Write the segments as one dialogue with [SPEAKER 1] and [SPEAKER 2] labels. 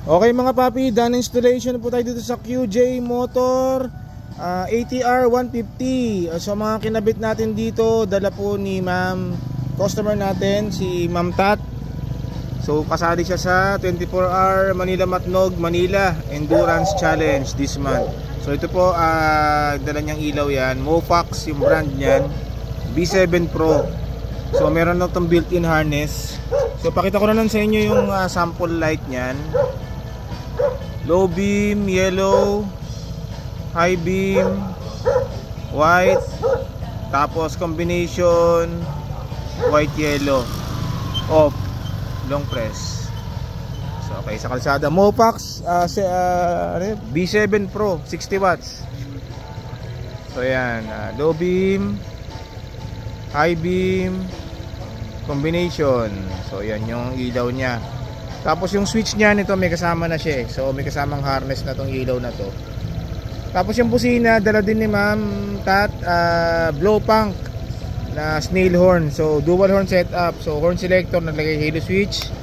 [SPEAKER 1] Okay mga papi, done installation po tayo dito sa QJ Motor ATR 150. So mga kinabit natin dito, dala po ni ma'am, customer natin, si Ma'am Tat. So kasali siya sa 24-hour Manila Matnog Manila Endurance Challenge this month. So ito po, dala niyang ilaw yan, Mofax yung brand niyan, B7 Pro. So meron na itong built-in harness. So pakita ko na lang sa inyo yung sample light niyan. Low beam, yellow, high beam, white, tapos combination white yellow, off, long press. So okay, sa kalsada, Mofax B7 Pro 60 watts. So yan, low beam, high beam, combination. So yan yung ilaw niya. Tapos yung switch niya nito may kasama na siya. So may kasamang harness na tong ilaw na to. Tapos yung busina dala din ni Ma'am Tat, blow punk na snail horn. So dual horn setup. So horn selector, naglagay halo switch.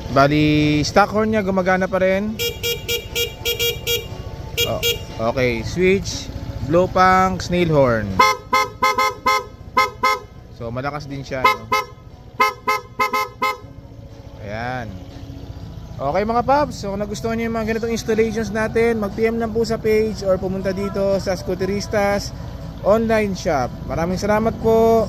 [SPEAKER 1] Bali stock horn niya gumagana pa rin. Oh, okay, switch, blow punk, snail horn. So malakas din siya, no? Ayan. Okay mga paps, so kung nagustuhan nyo yung mga ganitong installations natin, mag-PM lang po sa page or pumunta dito sa Scooteristas online shop. Maraming salamat po.